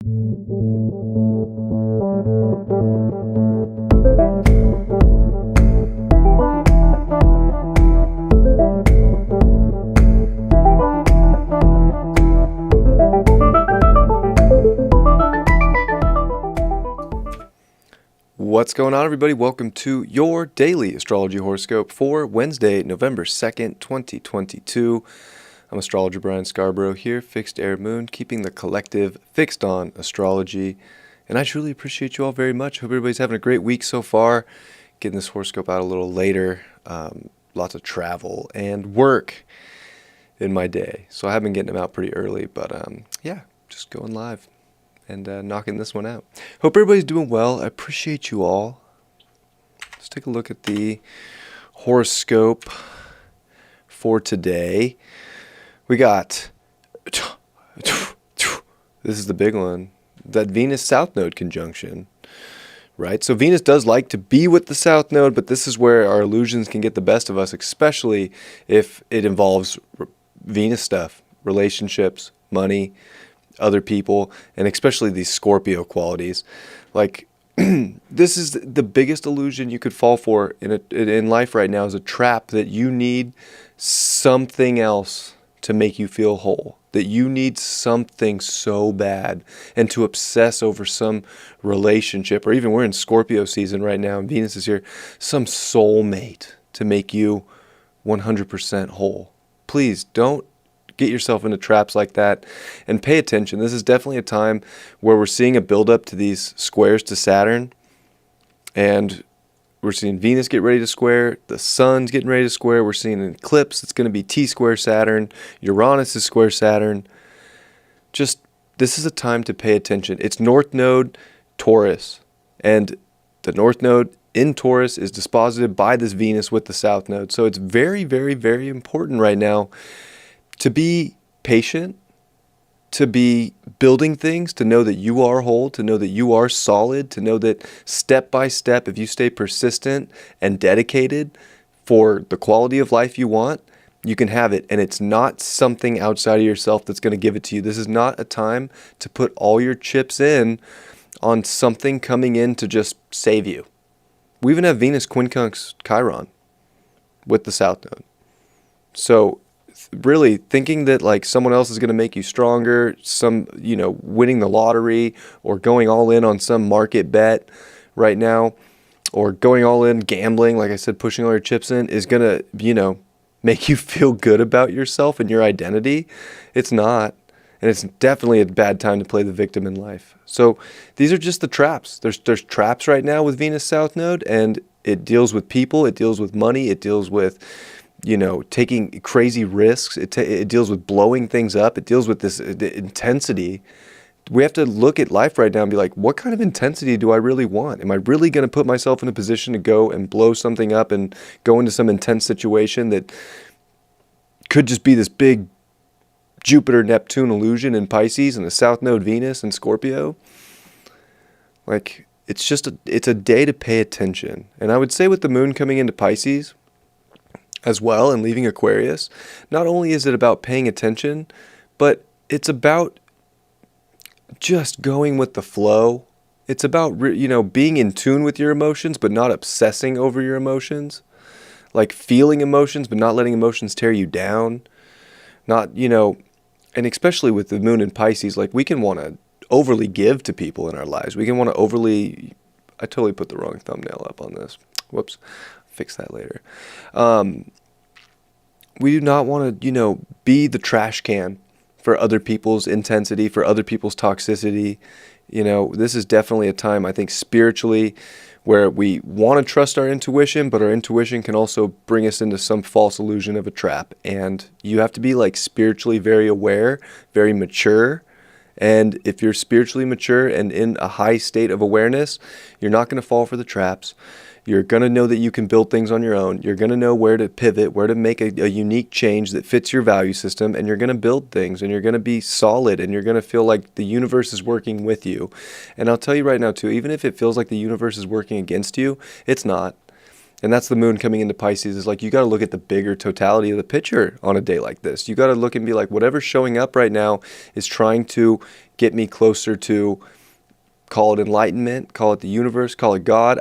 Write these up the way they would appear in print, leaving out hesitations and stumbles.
What's going on, everybody? Welcome to your daily astrology horoscope for Wednesday, November 2nd, 2022. I'm astrologer Brian Scarborough here, Fixed Air Moon, keeping the collective fixed on astrology. And I truly appreciate you all very much. Hope everybody's having a great week so far. Getting this horoscope out a little later. Lots of travel and work in my day. So I have been getting them out pretty early, but yeah, just going live and knocking this one out. Hope everybody's doing well. I appreciate you all. Let's take a look at the horoscope for today. We got, this is the big one, that Venus South Node conjunction, right? So Venus does like to be with the South Node, but this is where our illusions can get the best of us, especially if it involves Venus stuff, relationships, money, other people, and especially these Scorpio qualities. Like, this is the biggest illusion you could fall for in life right now, is a trap that you need something else to make you feel whole, that you need something so bad, and to obsess over some relationship, or even we're in Scorpio season right now and Venus is here, some soulmate to make you 100% whole. Please don't get yourself into traps like that, and pay attention. This is definitely a time where we're seeing a buildup to these squares to Saturn, and we're seeing Venus get ready to square, the sun's getting ready to square, we're seeing an eclipse that's going to be T-square Saturn, Uranus is square Saturn. Just, this is a time to pay attention. It's North Node Taurus, and the North Node in Taurus is disposited by this Venus with the South Node. So it's very, very, very important right now to be patient, to be building things, to know that you are whole, to know that you are solid, to know that step by step, if you stay persistent and dedicated for the quality of life you want, you can have it. And it's not something outside of yourself that's going to give it to you. This is not a time to put all your chips in on something coming in to just save you. We even have Venus quincunx Chiron with the South Node. So really thinking that like someone else is going to make you stronger, winning the lottery or going all in on some market bet right now, or going all in gambling, like I said, pushing all your chips in, is going to, make you feel good about yourself and your identity. It's not. And it's definitely a bad time to play the victim in life. So these are just the traps. There's traps right now with Venus South Node, and it deals with people, it deals with money, it deals with taking crazy risks. It deals with blowing things up. It deals with this intensity. We have to look at life right now and be like, what kind of intensity do I really want? Am I really going to put myself in a position to go and blow something up and go into some intense situation that could just be this big Jupiter-Neptune illusion in Pisces and the South Node Venus and Scorpio? Like, it's a day to pay attention. And I would say with the moon coming into Pisces as well and leaving Aquarius, not only is it about paying attention, but it's about just going with the flow. It's about being in tune with your emotions but not obsessing over your emotions, like feeling emotions but not letting emotions tear you down. Not and especially with the moon in Pisces, like, we can want to overly give to people in our lives. We can want to overly, I totally put the wrong thumbnail up on this, whoops, fix that later. We do not want to, be the trash can for other people's intensity, for other people's toxicity. This is definitely a time, I think, spiritually, where we want to trust our intuition, but our intuition can also bring us into some false illusion of a trap. And you have to be like spiritually very aware, very mature. And if you're spiritually mature and in a high state of awareness, you're not going to fall for the traps. You're going to know that you can build things on your own. You're going to know where to pivot, where to make a unique change that fits your value system, and you're going to build things, and you're going to be solid, and you're going to feel like the universe is working with you. And I'll tell you right now, too, even if it feels like the universe is working against you, it's not. And that's the moon coming into Pisces, is like, you got to look at the bigger totality of the picture on a day like this. You got to look and be like, whatever's showing up right now is trying to get me closer to, call it enlightenment, call it the universe, call it God.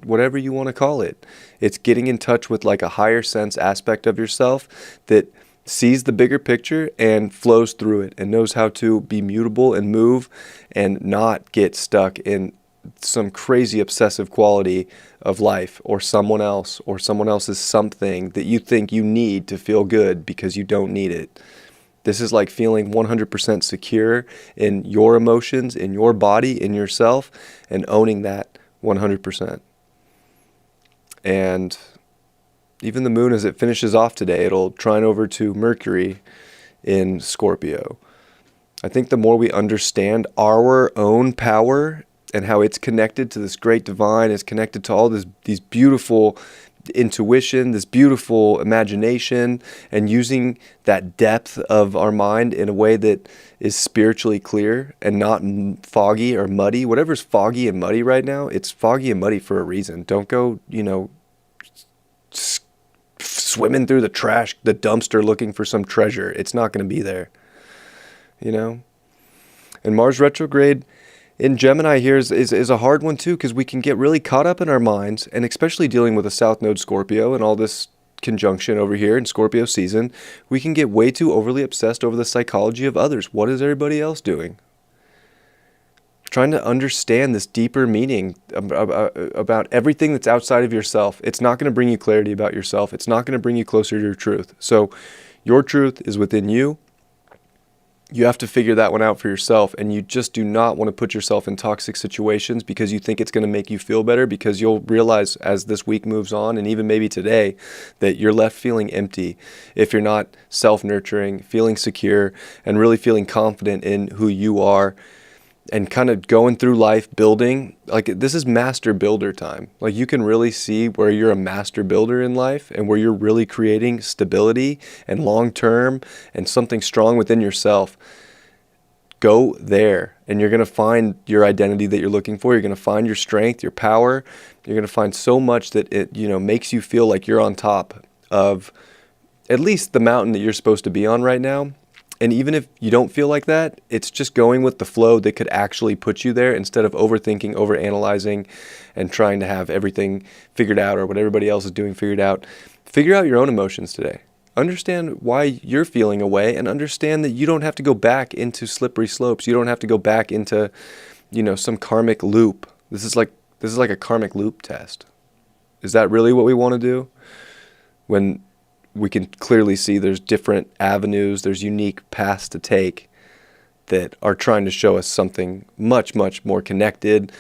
Whatever you want to call it. It's getting in touch with like a higher sense aspect of yourself that sees the bigger picture and flows through it and knows how to be mutable and move and not get stuck in some crazy obsessive quality of life or someone else's something that you think you need to feel good because you don't need it. This is like feeling 100% secure in your emotions, in your body, in yourself, and owning that 100%. And even the moon, as it finishes off today, it'll trine over to Mercury in Scorpio. I think the more we understand our own power and how it's connected to this great divine, is connected to all these beautiful intuition, this beautiful imagination, and using that depth of our mind in a way that is spiritually clear and not foggy or muddy. Whatever's foggy and muddy right now, it's foggy and muddy for a reason. Don't go, swimming through the trash, the dumpster, looking for some treasure. It's not going to be there, And Mars retrograde in Gemini here is a hard one too, because we can get really caught up in our minds, and especially dealing with a South Node Scorpio and all this conjunction over here in Scorpio season, we can get way too overly obsessed over the psychology of others. What is everybody else doing? Trying to understand this deeper meaning about everything that's outside of yourself. It's not going to bring you clarity about yourself. It's not going to bring you closer to your truth. So your truth is within you. You have to figure that one out for yourself, and you just do not want to put yourself in toxic situations because you think it's going to make you feel better, because you'll realize as this week moves on, and even maybe today, that you're left feeling empty if you're not self-nurturing, feeling secure, and really feeling confident in who you are, and kind of going through life building. Like, this is master builder time. Like, you can really see where you're a master builder in life and where you're really creating stability and long-term and something strong within yourself. Go there, and you're going to find your identity that you're looking for. You're going to find your strength, your power. You're going to find so much that it, makes you feel like you're on top of at least the mountain that you're supposed to be on right now. And even if you don't feel like that, it's just going with the flow that could actually put you there, instead of overthinking, overanalyzing, and trying to have everything figured out or what everybody else is doing figured out. Figure out your own emotions today. Understand why you're feeling a way, and understand that you don't have to go back into slippery slopes. You don't have to go back into, some karmic loop. This is like a karmic loop test. Is that really what we want to do? When we can clearly see there's different avenues, there's unique paths to take that are trying to show us something much, much more connected,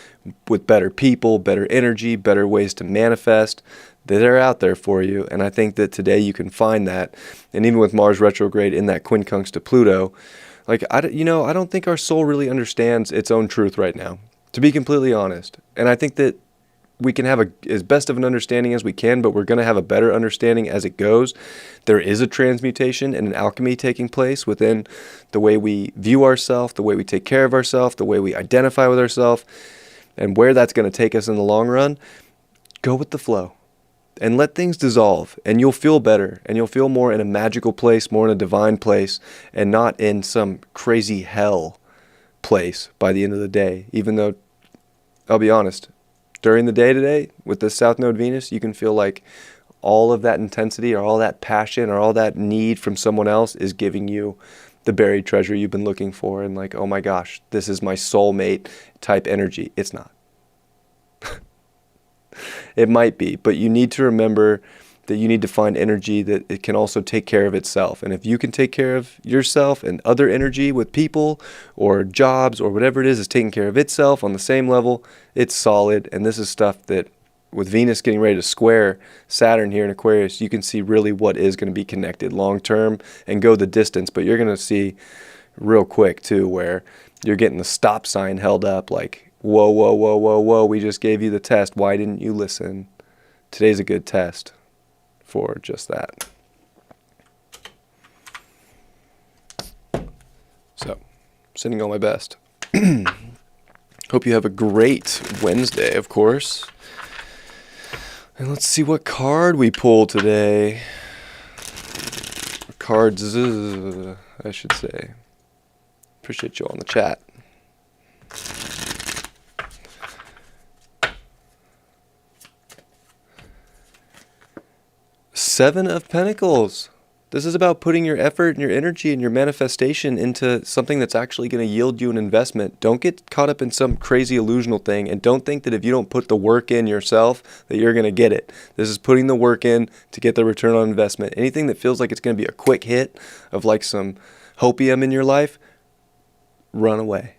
with better people, better energy, better ways to manifest, that are out there for you. And I think that today you can find that. And even with Mars retrograde in that quincunx to Pluto, like, I don't think our soul really understands its own truth right now, to be completely honest. And I think that we can have as best of an understanding as we can, but we're going to have a better understanding as it goes. There is a transmutation and an alchemy taking place within the way we view ourselves, the way we take care of ourselves, the way we identify with ourselves, and where that's going to take us in the long run. Go with the flow and let things dissolve, and you'll feel better, and you'll feel more in a magical place, more in a divine place, and not in some crazy hell place by the end of the day. Even though, I'll be honest, during the day today, with the South Node Venus, you can feel like all of that intensity or all that passion or all that need from someone else is giving you the buried treasure you've been looking for. And like, oh my gosh, this is my soulmate type energy. It's not. It might be, but you need to remember that you need to find energy that it can also take care of itself. And if you can take care of yourself, and other energy with people or jobs or whatever it is taking care of itself on the same level, it's solid. And this is stuff that, with Venus getting ready to square Saturn here in Aquarius, you can see really what is going to be connected long term and go the distance. But you're going to see real quick too, where you're getting the stop sign held up, like, whoa, whoa, whoa, whoa, whoa, we just gave you the test. Why didn't you listen? Today's a good test for just that. So, sending all my best. Hope you have a great Wednesday, of course. And let's see what card we pull today. Cards, I should say. Appreciate you all in the chat. Seven of Pentacles. This is about putting your effort and your energy and your manifestation into something that's actually going to yield you an investment. Don't get caught up in some crazy illusional thing, and don't think that if you don't put the work in yourself that you're going to get it. This is putting the work in to get the return on investment. Anything that feels like it's going to be a quick hit of like some hopium in your life, run away.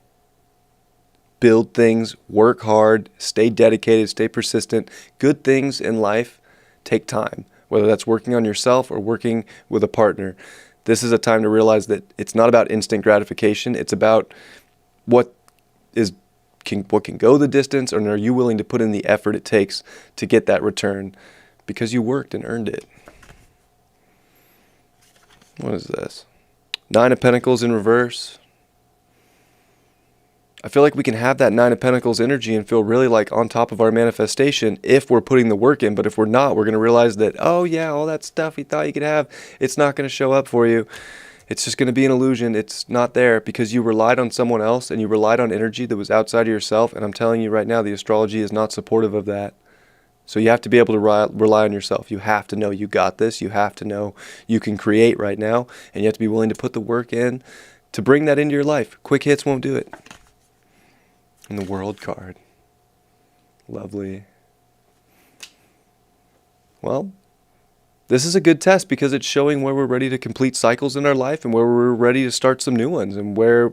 Build things, work hard, stay dedicated, stay persistent. Good things in life take time. Whether that's working on yourself or working with a partner. This is a time to realize that it's not about instant gratification. It's about what can go the distance, and are you willing to put in the effort it takes to get that return because you worked and earned it. What is this? Nine of Pentacles in reverse. I feel like we can have that Nine of Pentacles energy and feel really like on top of our manifestation if we're putting the work in. But if we're not, we're going to realize that, oh yeah, all that stuff you thought you could have, it's not going to show up for you. It's just going to be an illusion. It's not there because you relied on someone else and you relied on energy that was outside of yourself. And I'm telling you right now, the astrology is not supportive of that. So you have to be able to rely on yourself. You have to know you got this. You have to know you can create right now. And you have to be willing to put the work in to bring that into your life. Quick hits won't do it. And the World card. Lovely. Well, this is a good test because it's showing where we're ready to complete cycles in our life and where we're ready to start some new ones, and where,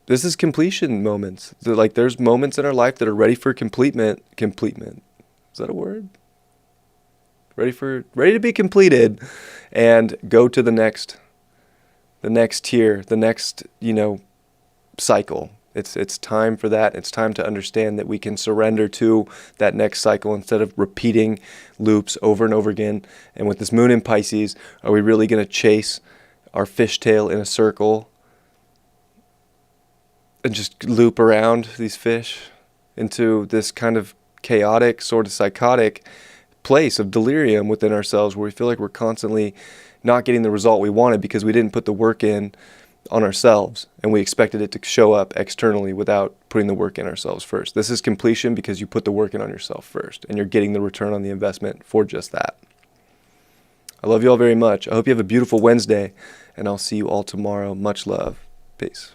this is completion moments. Like there's moments in our life that are ready for completement. Is that a word? Ready to be completed and go to the next tier, the next, cycle. It's time for that. It's time to understand that we can surrender to that next cycle instead of repeating loops over and over again. And with this moon in Pisces, are we really going to chase our fishtail in a circle and just loop around these fish into this kind of chaotic, sort of psychotic place of delirium within ourselves where we feel like we're constantly not getting the result we wanted because we didn't put the work in on ourselves and we expected it to show up externally without putting the work in ourselves first. This is completion because you put the work in on yourself first and you're getting the return on the investment for just that. I love you all very much. I hope you have a beautiful Wednesday, and I'll see you all tomorrow. Much love. Peace.